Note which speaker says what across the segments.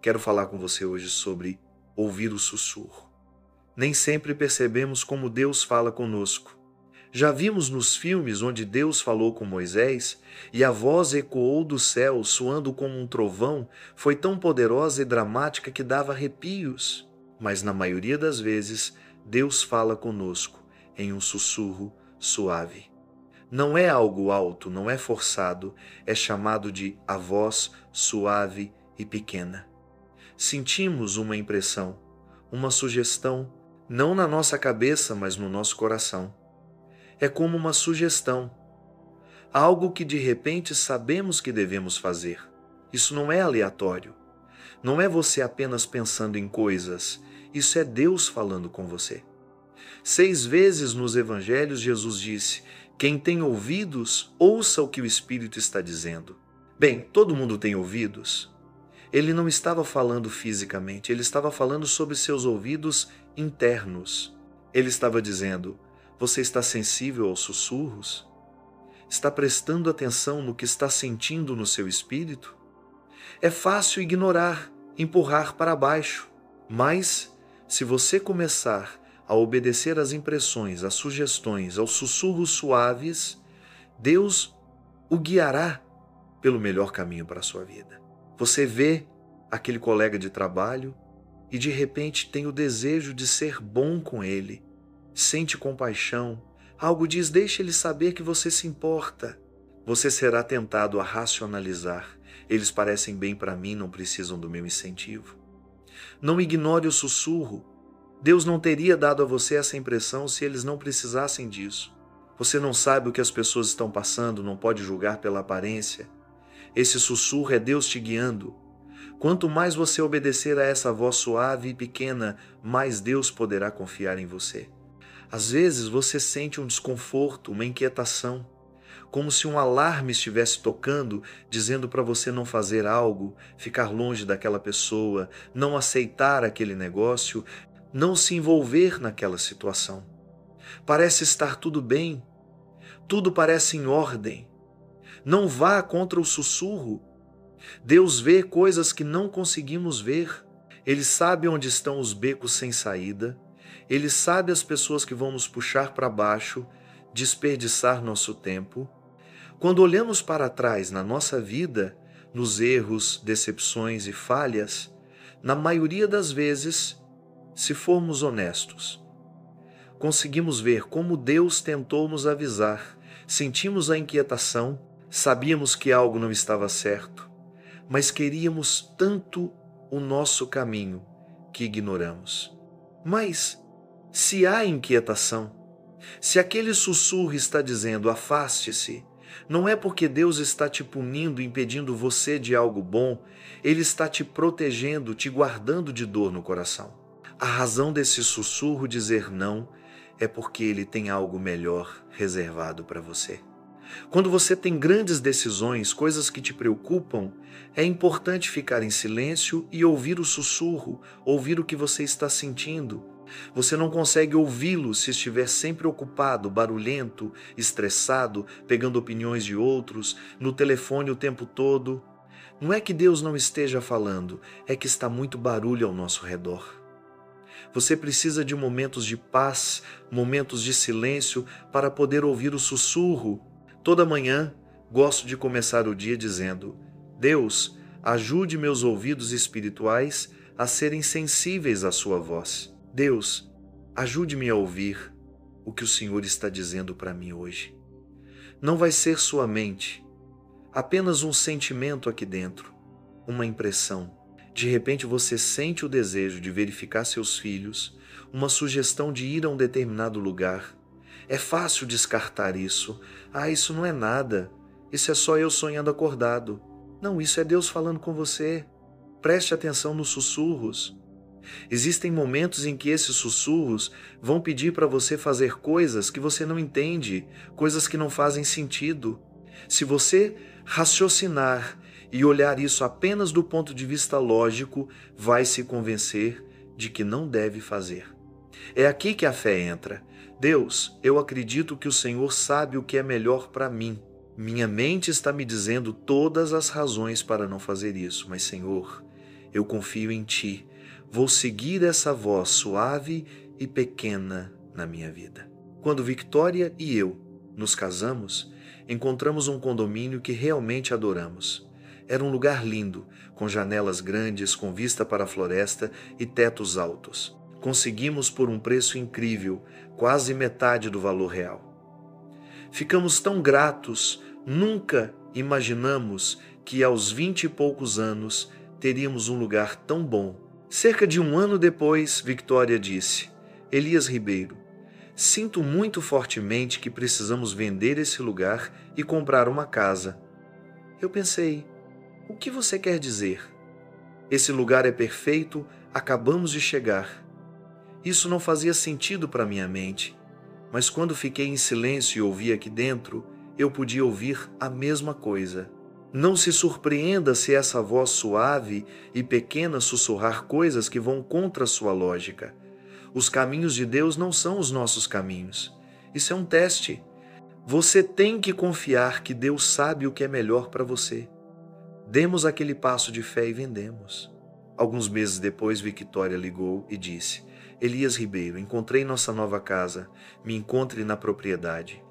Speaker 1: Quero falar com você hoje sobre ouvir o sussurro. Nem sempre percebemos como Deus fala conosco. Já vimos nos filmes onde Deus falou com Moisés e a voz ecoou do céu, soando como um trovão, foi tão poderosa e dramática que dava arrepios. Mas na maioria das vezes, Deus fala conosco em um sussurro suave. Não é algo alto, não é forçado, é chamado de a voz suave e pequena. Sentimos uma impressão, uma sugestão, não na nossa cabeça, mas no nosso coração. É como uma sugestão, algo que de repente sabemos que devemos fazer. Isso não é aleatório. Não é você apenas pensando em coisas, isso é Deus falando com você. 6 vezes nos evangelhos Jesus disse: quem tem ouvidos, ouça o que o Espírito está dizendo. Bem, todo mundo tem ouvidos. Ele não estava falando fisicamente, ele estava falando sobre seus ouvidos internos. Ele estava dizendo: você está sensível aos sussurros? Está prestando atenção no que está sentindo no seu espírito? É fácil ignorar, empurrar para baixo, mas se você começar a obedecer às impressões, às sugestões, aos sussurros suaves, Deus o guiará pelo melhor caminho para a sua vida. Você vê aquele colega de trabalho e de repente tem o desejo de ser bom com ele, sente compaixão, algo diz: deixe ele saber que você se importa. Você será tentado a racionalizar: eles parecem bem para mim, não precisam do meu incentivo. Não ignore o sussurro. Deus não teria dado a você essa impressão se eles não precisassem disso. Você não sabe o que as pessoas estão passando, não pode julgar pela aparência. Esse sussurro é Deus te guiando. Quanto mais você obedecer a essa voz suave e pequena, mais Deus poderá confiar em você. Às vezes você sente um desconforto, uma inquietação, como se um alarme estivesse tocando, dizendo para você não fazer algo, ficar longe daquela pessoa, não aceitar aquele negócio, não se envolver naquela situação. Parece estar tudo bem, tudo parece em ordem. Não vá contra o sussurro. Deus vê coisas que não conseguimos ver. Ele sabe onde estão os becos sem saída. Ele sabe as pessoas que vão nos puxar para baixo, desperdiçar nosso tempo. Quando olhamos para trás na nossa vida, nos erros, decepções e falhas, na maioria das vezes, se formos honestos, conseguimos ver como Deus tentou nos avisar, sentimos a inquietação, sabíamos que algo não estava certo, mas queríamos tanto o nosso caminho que ignoramos. Mas, se há inquietação, se aquele sussurro está dizendo afaste-se, não é porque Deus está te punindo, impedindo você de algo bom, Ele está te protegendo, te guardando de dor no coração. A razão desse sussurro dizer não é porque Ele tem algo melhor reservado para você. Quando você tem grandes decisões, coisas que te preocupam, é importante ficar em silêncio e ouvir o sussurro, ouvir o que você está sentindo. Você não consegue ouvi-lo se estiver sempre ocupado, barulhento, estressado, pegando opiniões de outros, no telefone o tempo todo. Não é que Deus não esteja falando, é que está muito barulho ao nosso redor. Você precisa de momentos de paz, momentos de silêncio para poder ouvir o sussurro. Toda manhã, gosto de começar o dia dizendo: Deus, ajude meus ouvidos espirituais a serem sensíveis à sua voz. Deus, ajude-me a ouvir o que o Senhor está dizendo para mim hoje. Não vai ser sua mente, apenas um sentimento aqui dentro, uma impressão. De repente você sente o desejo de verificar seus filhos, uma sugestão de ir a um determinado lugar. É fácil descartar isso. Isso não é nada. Isso é só eu sonhando acordado. Não, isso é Deus falando com você. Preste atenção nos sussurros. Existem momentos em que esses sussurros vão pedir para você fazer coisas que você não entende, coisas que não fazem sentido. Se você raciocinar e olhar isso apenas do ponto de vista lógico, vai se convencer de que não deve fazer. É aqui que a fé entra. Deus, eu acredito que o Senhor sabe o que é melhor para mim. Minha mente está me dizendo todas as razões para não fazer isso, mas Senhor, Eu confio em Ti. Vou seguir essa voz suave e pequena na minha vida. Quando Victoria e eu nos casamos, encontramos um condomínio que realmente adoramos. Era um lugar lindo, com janelas grandes, com vista para a floresta e tetos altos. Conseguimos por um preço incrível, quase metade do valor real. Ficamos tão gratos, nunca imaginamos que aos 20 e poucos anos teríamos um lugar tão bom. Cerca de um ano depois, Victoria disse: Elias Ribeiro, sinto muito fortemente que precisamos vender esse lugar e comprar uma casa. Eu pensei, o que você quer dizer? Esse lugar é perfeito, acabamos de chegar. Isso não fazia sentido para minha mente, mas quando fiquei em silêncio e ouvi aqui dentro, eu podia ouvir a mesma coisa. Não se surpreenda se essa voz suave e pequena sussurrar coisas que vão contra a sua lógica. Os caminhos de Deus não são os nossos caminhos. Isso é um teste. Você tem que confiar que Deus sabe o que é melhor para você. Demos aquele passo de fé e vendemos. Alguns meses depois, Victoria ligou e disse: Elias Ribeiro, encontrei nossa nova casa. Me encontre na propriedade.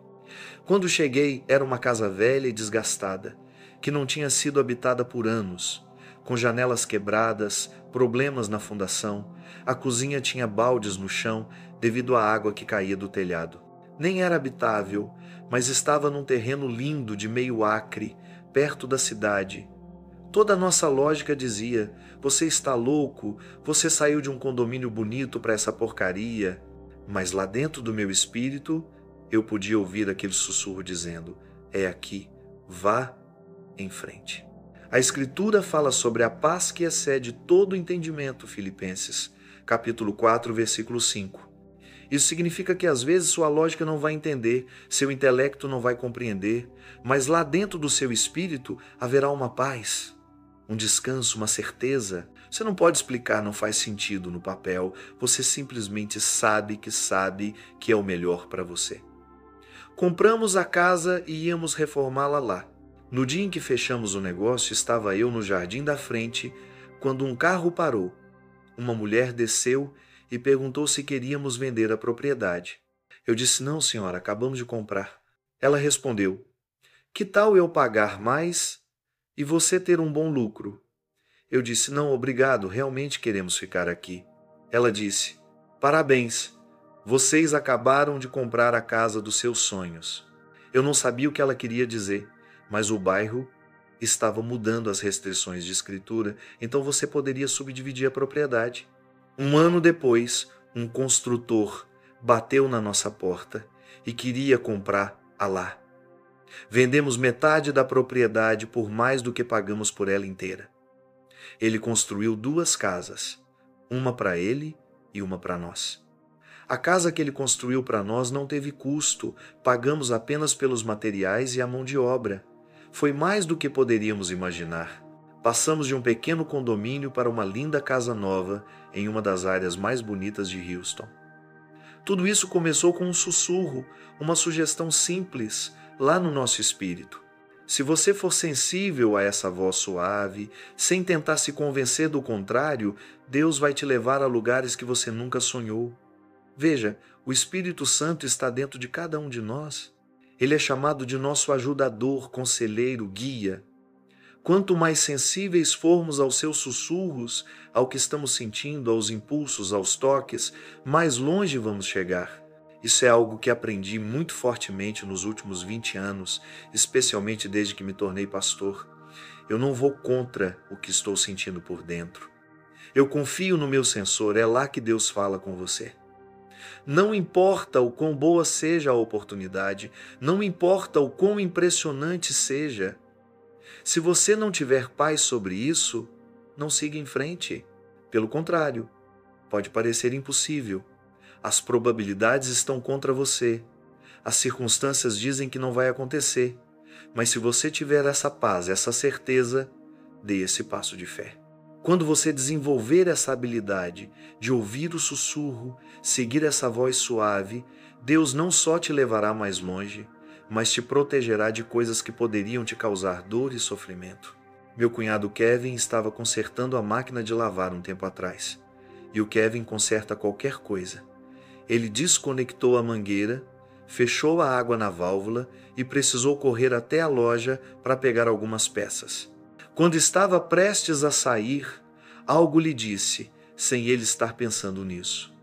Speaker 1: Quando cheguei, era uma casa velha e desgastada, que não tinha sido habitada por anos, com janelas quebradas, problemas na fundação. A cozinha tinha baldes no chão devido à água que caía do telhado. Nem era habitável, mas estava num terreno lindo de meio acre, perto da cidade. Toda a nossa lógica dizia: você está louco, você saiu de um condomínio bonito para essa porcaria. Mas lá dentro do meu espírito, eu podia ouvir aquele sussurro dizendo: é aqui, vá em frente. A Escritura fala sobre a paz que excede todo entendimento, Filipenses, capítulo 4, versículo 5. Isso significa que às vezes sua lógica não vai entender, seu intelecto não vai compreender, mas lá dentro do seu espírito haverá uma paz, um descanso, uma certeza. Você não pode explicar, não faz sentido no papel, você simplesmente sabe que é o melhor para você. Compramos a casa e íamos reformá-la lá. No dia em que fechamos o negócio, estava eu no jardim da frente, quando um carro parou. Uma mulher desceu e perguntou se queríamos vender a propriedade. Eu disse: não, senhora, acabamos de comprar. Ela respondeu: que tal eu pagar mais e você ter um bom lucro? Eu disse: não, obrigado, realmente queremos ficar aqui. Ela disse: parabéns, vocês acabaram de comprar a casa dos seus sonhos. Eu não sabia o que ela queria dizer, mas o bairro estava mudando as restrições de escritura, então você poderia subdividir a propriedade. Um ano depois, um construtor bateu na nossa porta e queria comprar a lá. Vendemos metade da propriedade por mais do que pagamos por ela inteira. Ele construiu 2 casas, uma para ele e uma para nós. A casa que ele construiu para nós não teve custo, pagamos apenas pelos materiais e a mão de obra. Foi mais do que poderíamos imaginar. Passamos de um pequeno condomínio para uma linda casa nova em uma das áreas mais bonitas de Houston. Tudo isso começou com um sussurro, uma sugestão simples, lá no nosso espírito. Se você for sensível a essa voz suave, sem tentar se convencer do contrário, Deus vai te levar a lugares que você nunca sonhou. Veja, o Espírito Santo está dentro de cada um de nós. Ele é chamado de nosso ajudador, conselheiro, guia. Quanto mais sensíveis formos aos seus sussurros, ao que estamos sentindo, aos impulsos, aos toques, mais longe vamos chegar. Isso é algo que aprendi muito fortemente nos últimos 20 anos, especialmente desde que me tornei pastor. Eu não vou contra o que estou sentindo por dentro. Eu confio no meu sensor, é lá que Deus fala com você. Não importa o quão boa seja a oportunidade, não importa o quão impressionante seja. Se você não tiver paz sobre isso, não siga em frente. Pelo contrário, pode parecer impossível. As probabilidades estão contra você. As circunstâncias dizem que não vai acontecer. Mas se você tiver essa paz, essa certeza, dê esse passo de fé. Quando você desenvolver essa habilidade de ouvir o sussurro, seguir essa voz suave, Deus não só te levará mais longe, mas te protegerá de coisas que poderiam te causar dor e sofrimento. Meu cunhado Kevin estava consertando a máquina de lavar um tempo atrás. E o Kevin conserta qualquer coisa. Ele desconectou a mangueira, fechou a água na válvula e precisou correr até a loja para pegar algumas peças. Quando estava prestes a sair, algo lhe disse, sem ele estar pensando nisso: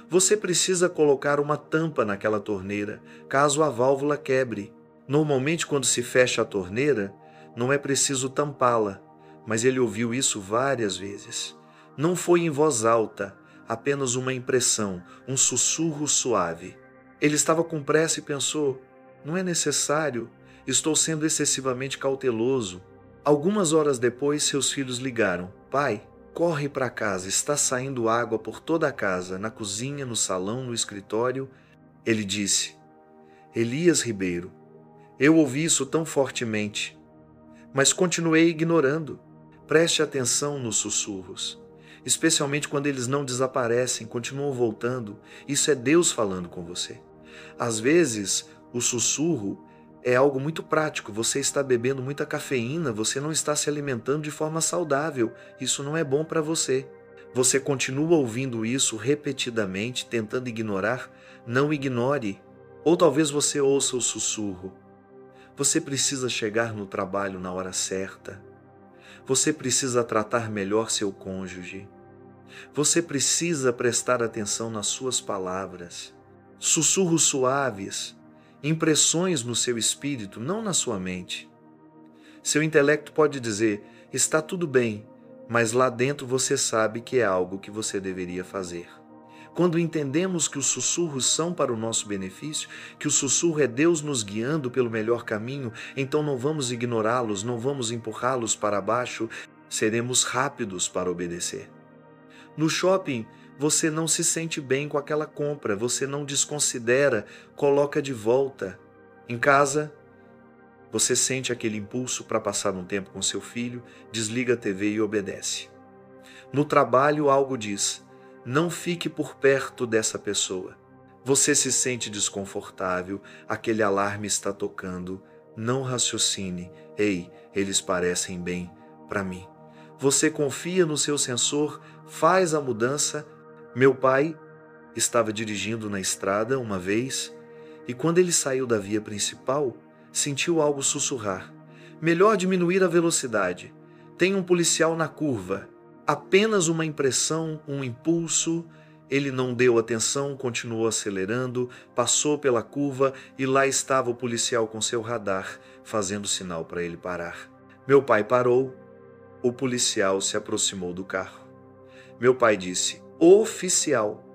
Speaker 1: você precisa colocar uma tampa naquela torneira, caso a válvula quebre. Normalmente, quando se fecha a torneira, não é preciso tampá-la, mas ele ouviu isso várias vezes. Não foi em voz alta, apenas uma impressão, um sussurro suave. Ele estava com pressa e pensou: não é necessário, estou sendo excessivamente cauteloso. Algumas horas depois, seus filhos ligaram: pai, corre para casa, está saindo água por toda a casa, na cozinha, no salão, no escritório. Ele disse: Elias Ribeiro, eu ouvi isso tão fortemente, mas continuei ignorando. Preste atenção nos sussurros, especialmente quando eles não desaparecem, continuam voltando. Isso é Deus falando com você. Às vezes, o sussurro é algo muito prático. Você está bebendo muita cafeína, você não está se alimentando de forma saudável. Isso não é bom para você. Você continua ouvindo isso repetidamente, tentando ignorar? Não ignore. Ou talvez você ouça o sussurro: você precisa chegar no trabalho na hora certa. Você precisa tratar melhor seu cônjuge. Você precisa prestar atenção nas suas palavras. Sussurros suaves, impressões no seu espírito, não na sua mente. Seu intelecto pode dizer: está tudo bem, mas lá dentro você sabe que é algo que você deveria fazer. Quando entendemos que os sussurros são para o nosso benefício, que o sussurro é Deus nos guiando pelo melhor caminho, então não vamos ignorá-los, não vamos empurrá-los para baixo, seremos rápidos para obedecer. No shopping, você não se sente bem com aquela compra, você não desconsidera, coloca de volta. Em casa, você sente aquele impulso para passar um tempo com seu filho, desliga a TV e obedece. No trabalho, algo diz: não fique por perto dessa pessoa. Você se sente desconfortável, aquele alarme está tocando, não raciocine. Ei, eles parecem bem para mim. Você confia no seu sensor, faz a mudança. Meu pai estava dirigindo na estrada uma vez e quando ele saiu da via principal, sentiu algo sussurrar: melhor diminuir a velocidade. Tem um policial na curva. Apenas uma impressão, um impulso. Ele não deu atenção, continuou acelerando, passou pela curva e lá estava o policial com seu radar, fazendo sinal para ele parar. Meu pai parou, o policial se aproximou do carro. Meu pai disse: oficial,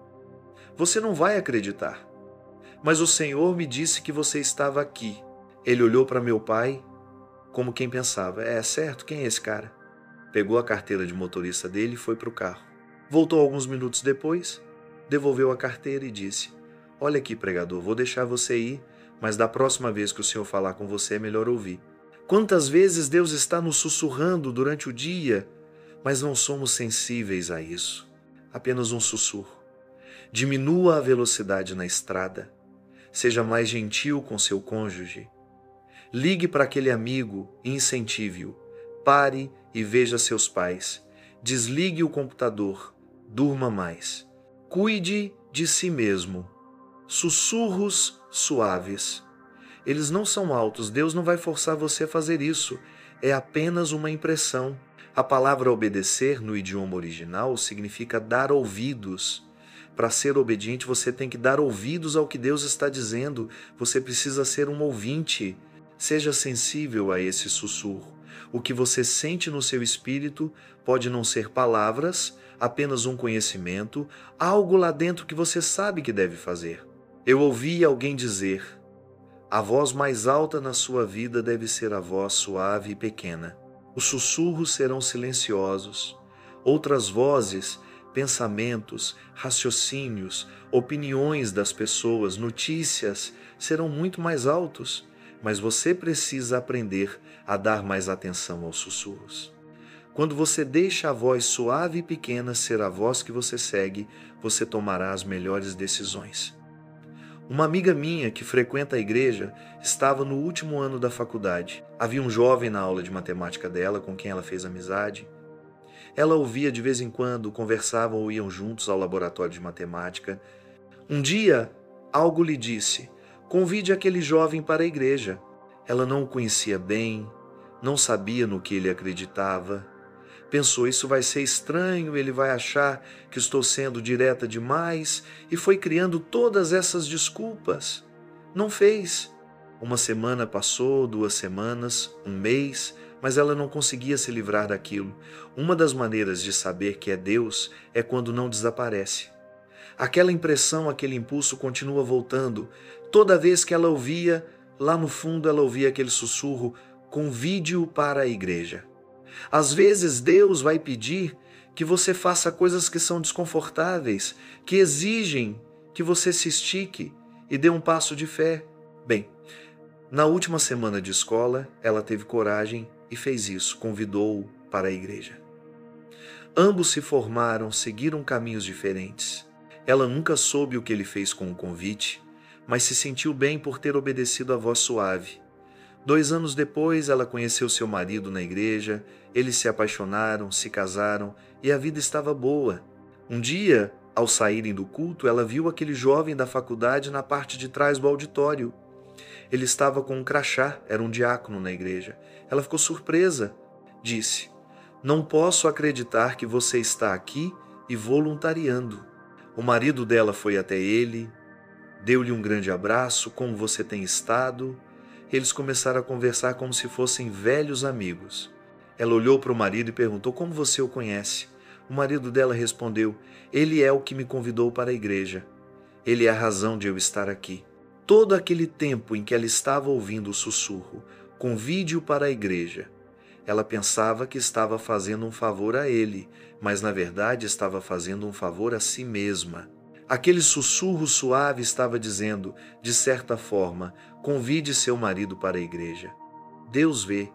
Speaker 1: você não vai acreditar, mas o Senhor me disse que você estava aqui. Ele olhou para meu pai como quem pensava: é certo, quem é esse cara? Pegou a carteira de motorista dele e foi para o carro. Voltou alguns minutos depois, devolveu a carteira e disse: olha aqui, pregador, vou deixar você ir, mas da próxima vez que o Senhor falar com você é melhor ouvir. Quantas vezes Deus está nos sussurrando durante o dia, mas não somos sensíveis a isso. Apenas um sussurro. Diminua a velocidade na estrada. Seja mais gentil com seu cônjuge. Ligue para aquele amigo e incentive-o. Pare e veja seus pais. Desligue o computador. Durma mais. Cuide de si mesmo. Sussurros suaves. Eles não são altos. Deus não vai forçar você a fazer isso. É apenas uma impressão. A palavra obedecer no idioma original significa dar ouvidos. Para ser obediente, você tem que dar ouvidos ao que Deus está dizendo. Você precisa ser um ouvinte. Seja sensível a esse sussurro. O que você sente no seu espírito pode não ser palavras, apenas um conhecimento, algo lá dentro que você sabe que deve fazer. Eu ouvi alguém dizer: a voz mais alta na sua vida deve ser a voz suave e pequena. Os sussurros serão silenciosos. Outras vozes, pensamentos, raciocínios, opiniões das pessoas, notícias, serão muito mais altos. Mas você precisa aprender a dar mais atenção aos sussurros. Quando você deixa a voz suave e pequena ser a voz que você segue, você tomará as melhores decisões. Uma amiga minha que frequenta a igreja estava no último ano da faculdade. Havia um jovem na aula de matemática dela com quem ela fez amizade. Ela ouvia de vez em quando, conversavam ou iam juntos ao laboratório de matemática. Um dia, algo lhe disse: convide aquele jovem para a igreja. Ela não o conhecia bem, não sabia no que ele acreditava. Pensou, isso vai ser estranho, ele vai achar que estou sendo direta demais, e foi criando todas essas desculpas. Não fez. Uma semana passou, 2 semanas, um mês, mas ela não conseguia se livrar daquilo. Uma das maneiras de saber que é Deus é quando não desaparece. Aquela impressão, aquele impulso continua voltando. Toda vez que ela ouvia, lá no fundo ela ouvia aquele sussurro: convide-o para a igreja. Às vezes Deus vai pedir que você faça coisas que são desconfortáveis, que exigem que você se estique e dê um passo de fé. Bem, na última semana de escola, ela teve coragem e fez isso, convidou-o para a igreja. Ambos se formaram, seguiram caminhos diferentes. Ela nunca soube o que ele fez com o convite, mas se sentiu bem por ter obedecido à voz suave. 2 anos depois, ela conheceu seu marido na igreja, eles se apaixonaram, se casaram e a vida estava boa. Um dia, ao saírem do culto, ela viu aquele jovem da faculdade na parte de trás do auditório. Ele estava com um crachá, era um diácono na igreja. Ela ficou surpresa. Disse: não posso acreditar que você está aqui e voluntariando. O marido dela foi até ele, deu-lhe um grande abraço. Como você tem estado? Eles começaram a conversar como se fossem velhos amigos. Ela olhou para o marido e perguntou: como você o conhece? O marido dela respondeu: ele é o que me convidou para a igreja. Ele é a razão de eu estar aqui. Todo aquele tempo em que ela estava ouvindo o sussurro: convide-o para a igreja, ela pensava que estava fazendo um favor a ele, mas na verdade estava fazendo um favor a si mesma. Aquele sussurro suave estava dizendo, de certa forma: convide seu marido para a igreja. Deus vê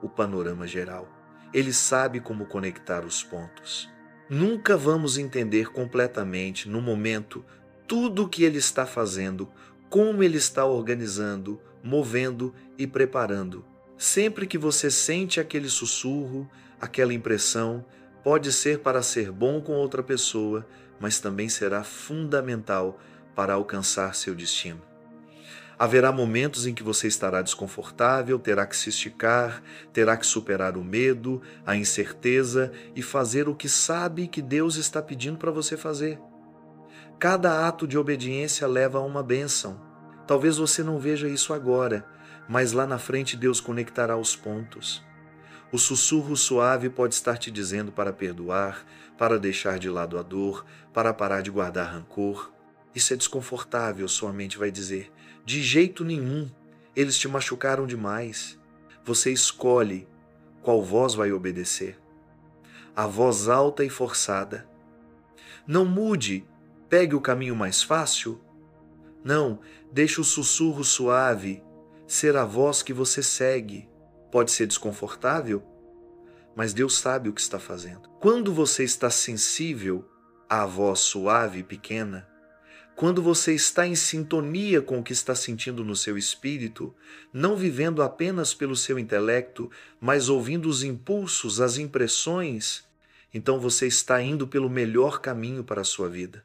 Speaker 1: o panorama geral. Ele sabe como conectar os pontos. Nunca vamos entender completamente, no momento, tudo o que ele está fazendo, como ele está organizando, movendo e preparando. Sempre que você sente aquele sussurro, aquela impressão, pode ser para ser bom com outra pessoa, mas também será fundamental para alcançar seu destino. Haverá momentos em que você estará desconfortável, terá que se esticar, terá que superar o medo, a incerteza e fazer o que sabe que Deus está pedindo para você fazer. Cada ato de obediência leva a uma bênção. Talvez você não veja isso agora, mas lá na frente Deus conectará os pontos. O sussurro suave pode estar te dizendo para perdoar, para deixar de lado a dor, para parar de guardar rancor. Isso é desconfortável, sua mente vai dizer. De jeito nenhum, eles te machucaram demais. Você escolhe qual voz vai obedecer. A voz alta e forçada. Não mude, pegue o caminho mais fácil. Não, deixe o sussurro suave ser a voz que você segue. Pode ser desconfortável, mas Deus sabe o que está fazendo. Quando você está sensível à voz suave e pequena, quando você está em sintonia com o que está sentindo no seu espírito, não vivendo apenas pelo seu intelecto, mas ouvindo os impulsos, as impressões, então você está indo pelo melhor caminho para a sua vida.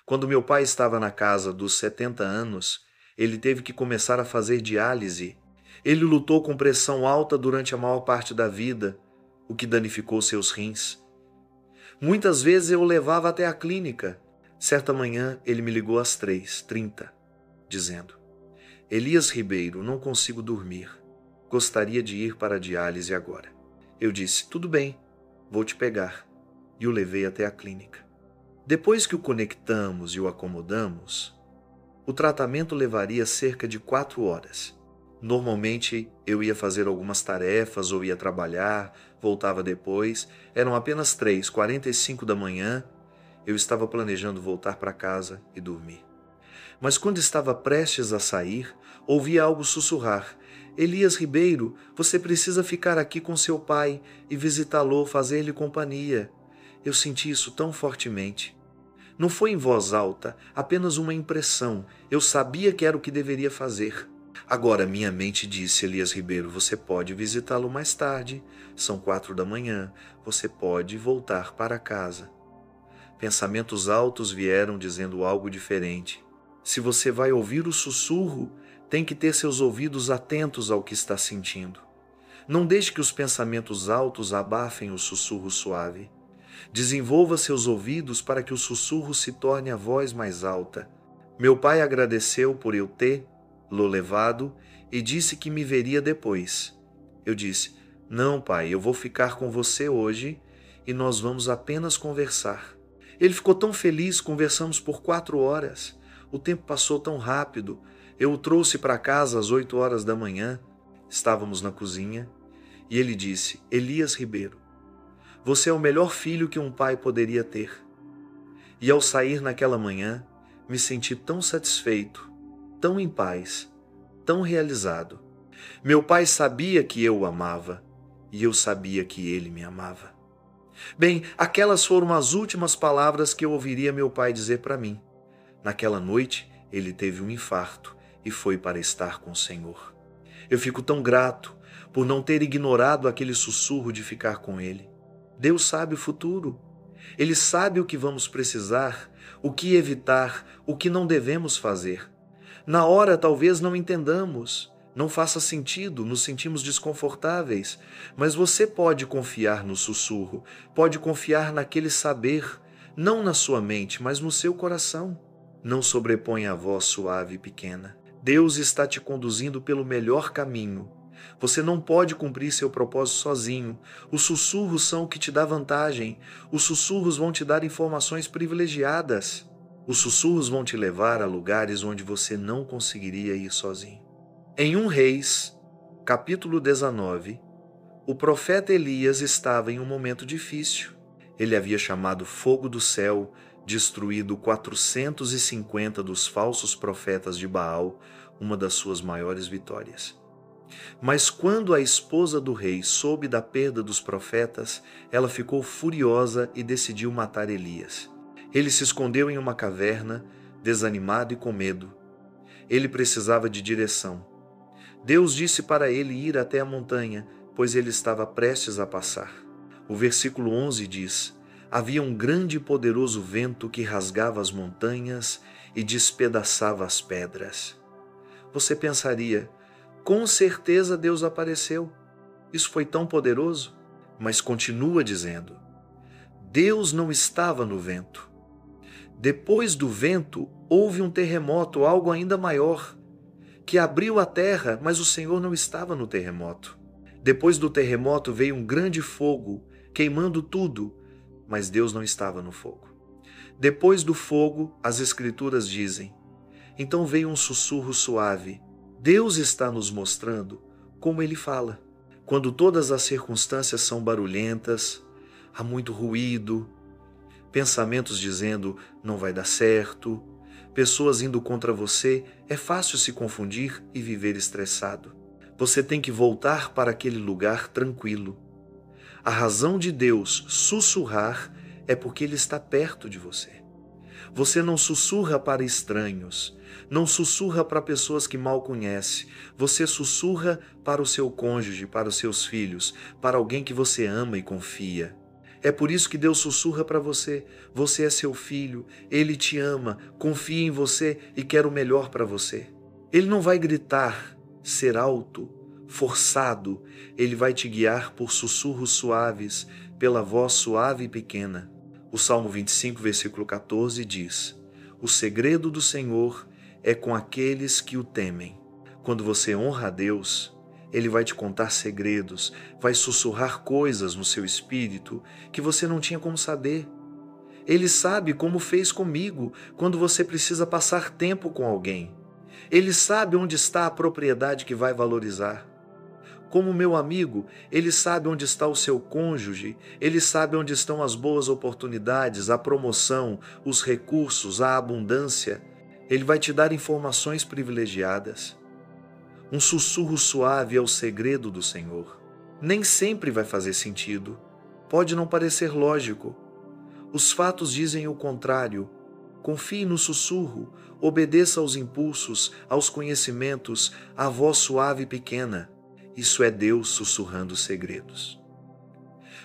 Speaker 1: Quando meu pai estava na casa dos 70 anos, ele teve que começar a fazer diálise. Ele lutou com pressão alta durante a maior parte da vida, o que danificou seus rins. Muitas vezes eu o levava até a clínica. Certa manhã ele me ligou às 3h30, dizendo: Elias Ribeiro, não consigo dormir. Gostaria de ir para a diálise agora. Eu disse: tudo bem, vou te pegar. E o levei até a clínica. Depois que o conectamos e o acomodamos, o tratamento levaria cerca de 4 horas. Normalmente eu ia fazer algumas tarefas ou ia trabalhar, voltava depois. Eram apenas 3h45 da manhã. Eu estava planejando voltar para casa e dormir. Mas quando estava prestes a sair, ouvi algo sussurrar: Elias Ribeiro, você precisa ficar aqui com seu pai e visitá-lo, fazer-lhe companhia. Eu senti isso tão fortemente. Não foi em voz alta, apenas uma impressão. Eu sabia que era o que deveria fazer. Agora minha mente disse: Elias Ribeiro, você pode visitá-lo mais tarde. São 4 da manhã. Você pode voltar para casa. Pensamentos altos vieram dizendo algo diferente. Se você vai ouvir o sussurro, tem que ter seus ouvidos atentos ao que está sentindo. Não deixe que os pensamentos altos abafem o sussurro suave. Desenvolva seus ouvidos para que o sussurro se torne a voz mais alta. Meu pai agradeceu por eu tê-lo levado e disse que me veria depois. Eu disse: não, pai, eu vou ficar com você hoje e nós vamos apenas conversar. Ele ficou tão feliz, conversamos por 4 horas. O tempo passou tão rápido. Eu o trouxe para casa às 8 horas da manhã. Estávamos na cozinha e ele disse: Elias Ribeiro, você é o melhor filho que um pai poderia ter. E ao sair naquela manhã, me senti tão satisfeito, tão em paz, tão realizado. Meu pai sabia que eu o amava e eu sabia que ele me amava. Bem, aquelas foram as últimas palavras que eu ouviria meu pai dizer para mim. Naquela noite, ele teve um infarto e foi para estar com o Senhor. Eu fico tão grato por não ter ignorado aquele sussurro de ficar com ele. Deus sabe o futuro. Ele sabe o que vamos precisar, o que evitar, o que não devemos fazer. Na hora, talvez não entendamos, não faça sentido, nos sentimos desconfortáveis, mas você pode confiar no sussurro, pode confiar naquele saber, não na sua mente, mas no seu coração. Não sobreponha a voz suave e pequena. Deus está te conduzindo pelo melhor caminho. Você não pode cumprir seu propósito sozinho. Os sussurros são o que te dá vantagem. Os sussurros vão te dar informações privilegiadas. Os sussurros vão te levar a lugares onde você não conseguiria ir sozinho. Em 1 Reis, capítulo 19, o profeta Elias estava em um momento difícil. Ele havia chamado fogo do céu, destruído 450 dos falsos profetas de Baal, uma das suas maiores vitórias. Mas quando a esposa do rei soube da perda dos profetas, ela ficou furiosa e decidiu matar Elias. Ele se escondeu em uma caverna, desanimado e com medo. Ele precisava de direção. Deus disse para ele ir até a montanha, pois ele estava prestes a passar. O versículo 11 diz: havia um grande e poderoso vento que rasgava as montanhas e despedaçava as pedras. Você pensaria: com certeza Deus apareceu. Isso foi tão poderoso. Mas continua dizendo: Deus não estava no vento. Depois do vento, houve um terremoto, algo ainda maior, que abriu a terra, mas o Senhor não estava no terremoto. Depois do terremoto veio um grande fogo, queimando tudo, mas Deus não estava no fogo. Depois do fogo, as Escrituras dizem: então veio um sussurro suave. Deus está nos mostrando como Ele fala. Quando todas as circunstâncias são barulhentas, há muito ruído, pensamentos dizendo não vai dar certo, pessoas indo contra você, é fácil se confundir e viver estressado. Você tem que voltar para aquele lugar tranquilo. A razão de Deus sussurrar é porque Ele está perto de você. Você não sussurra para estranhos, não sussurra para pessoas que mal conhece. Você sussurra para o seu cônjuge, para os seus filhos, para alguém que você ama e confia. É por isso que Deus sussurra para você. Você é seu filho, Ele te ama, confia em você e quer o melhor para você. Ele não vai gritar, ser alto, forçado. Ele vai te guiar por sussurros suaves, pela voz suave e pequena. O Salmo 25, versículo 14 diz: o segredo do Senhor é com aqueles que o temem. Quando você honra a Deus, Ele vai te contar segredos, vai sussurrar coisas no seu espírito que você não tinha como saber. Ele sabe como fez comigo quando você precisa passar tempo com alguém. Ele sabe onde está a propriedade que vai valorizar. Como meu amigo, Ele sabe onde está o seu cônjuge, Ele sabe onde estão as boas oportunidades, a promoção, os recursos, a abundância. Ele vai te dar informações privilegiadas. Um sussurro suave é o segredo do Senhor. Nem sempre vai fazer sentido. Pode não parecer lógico. Os fatos dizem o contrário, Confie no sussurro, obedeça aos impulsos, aos conhecimentos, à voz suave e pequena. Isso é Deus sussurrando segredos.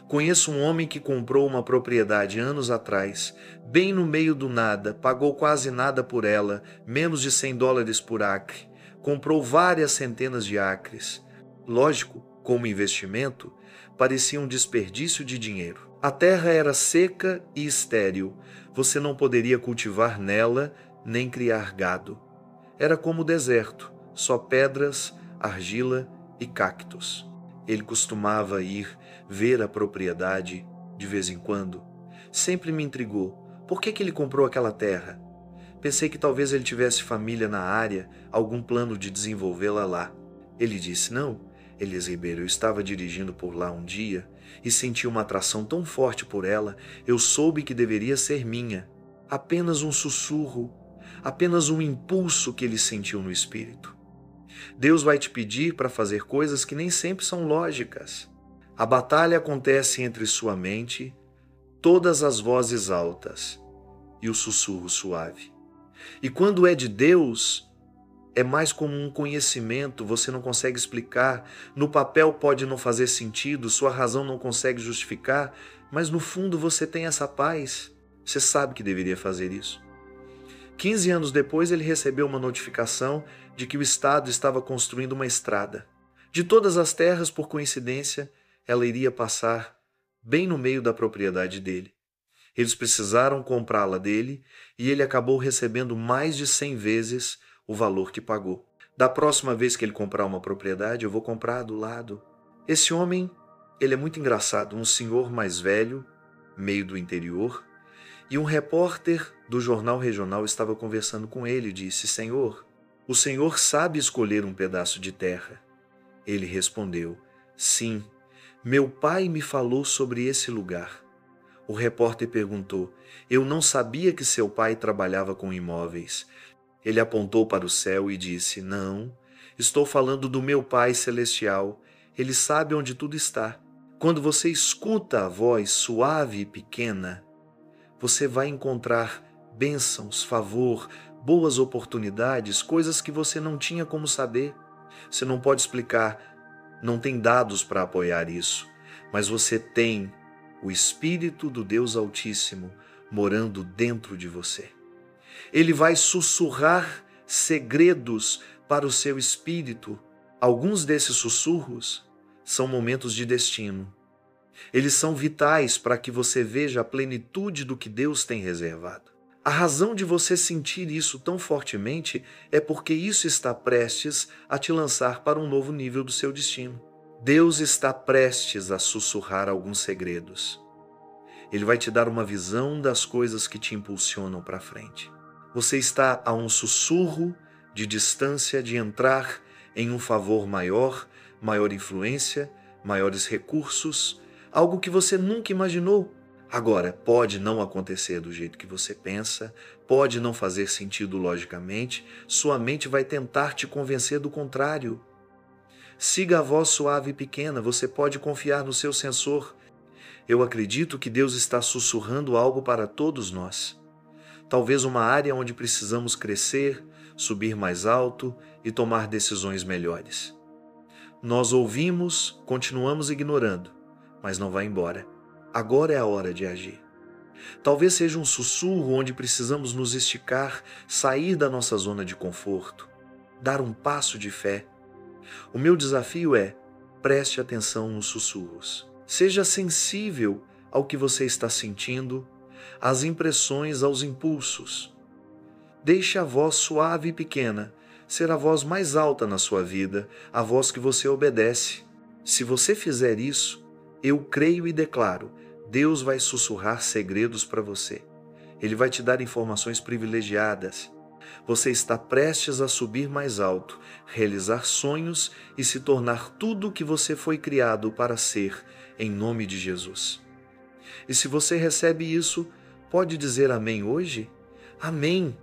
Speaker 1: Conheço um homem que comprou uma propriedade anos atrás, bem no meio do nada, pagou quase nada por ela, menos de $100 por acre. Comprou várias centenas de acres. Lógico, como investimento, parecia um desperdício de dinheiro. A terra era seca e estéril. Você não poderia cultivar nela nem criar gado. Era como o deserto, só pedras, argila e cactos. Ele costumava ir ver a propriedade de vez em quando. Sempre me intrigou. Por que ele comprou aquela terra? Pensei que talvez ele tivesse família na área, algum plano de desenvolvê-la lá. Ele disse, não, Elias Ribeiro, eu estava dirigindo por lá um dia e senti uma atração tão forte por ela, eu soube que deveria ser minha. Apenas um sussurro, apenas um impulso que ele sentiu no espírito. Deus vai te pedir para fazer coisas que nem sempre são lógicas. A batalha acontece entre sua mente, todas as vozes altas e o sussurro suave. E quando é de Deus, é mais como um conhecimento, você não consegue explicar, no papel pode não fazer sentido, sua razão não consegue justificar, mas no fundo você tem essa paz, você sabe que deveria fazer isso. 15 anos depois ele recebeu uma notificação de que o Estado estava construindo uma estrada. De todas as terras, por coincidência, ela iria passar bem no meio da propriedade dele. Eles precisaram comprá-la dele e ele acabou recebendo mais de 100 vezes o valor que pagou. Da próxima vez que ele comprar uma propriedade, eu vou comprar do lado. Esse homem, ele é muito engraçado, um senhor mais velho, meio do interior, e um repórter do jornal regional estava conversando com ele e disse, Senhor, o senhor sabe escolher um pedaço de terra? Ele respondeu, sim, meu pai me falou sobre esse lugar. O repórter perguntou, eu não sabia que seu pai trabalhava com imóveis. Ele apontou para o céu e disse, não, estou falando do meu Pai Celestial, ele sabe onde tudo está. Quando você escuta a voz suave e pequena, você vai encontrar bênçãos, favor, boas oportunidades, coisas que você não tinha como saber. Você não pode explicar, não tem dados para apoiar isso, mas você tem o Espírito do Deus Altíssimo morando dentro de você. Ele vai sussurrar segredos para o seu espírito. Alguns desses sussurros são momentos de destino. Eles são vitais para que você veja a plenitude do que Deus tem reservado. A razão de você sentir isso tão fortemente é porque isso está prestes a te lançar para um novo nível do seu destino. Deus está prestes a sussurrar alguns segredos. Ele vai te dar uma visão das coisas que te impulsionam para frente. Você está a um sussurro de distância de entrar em um favor maior, maior influência, maiores recursos, algo que você nunca imaginou. Agora, pode não acontecer do jeito que você pensa, pode não fazer sentido logicamente, sua mente vai tentar te convencer do contrário. Siga a voz suave e pequena, você pode confiar no seu sensor. Eu acredito que Deus está sussurrando algo para todos nós. Talvez uma área onde precisamos crescer, subir mais alto e tomar decisões melhores. Nós ouvimos, continuamos ignorando, mas não vai embora. Agora é a hora de agir. Talvez seja um sussurro onde precisamos nos esticar, sair da nossa zona de conforto, dar um passo de fé. O meu desafio é, preste atenção nos sussurros. Seja sensível ao que você está sentindo, às impressões, aos impulsos. Deixe a voz suave e pequena ser a voz mais alta na sua vida, a voz que você obedece. Se você fizer isso, eu creio e declaro, Deus vai sussurrar segredos para você. Ele vai te dar informações privilegiadas. Você está prestes a subir mais alto, realizar sonhos e se tornar tudo o que você foi criado para ser, em nome de Jesus. E se você recebe isso, pode dizer amém hoje? Amém!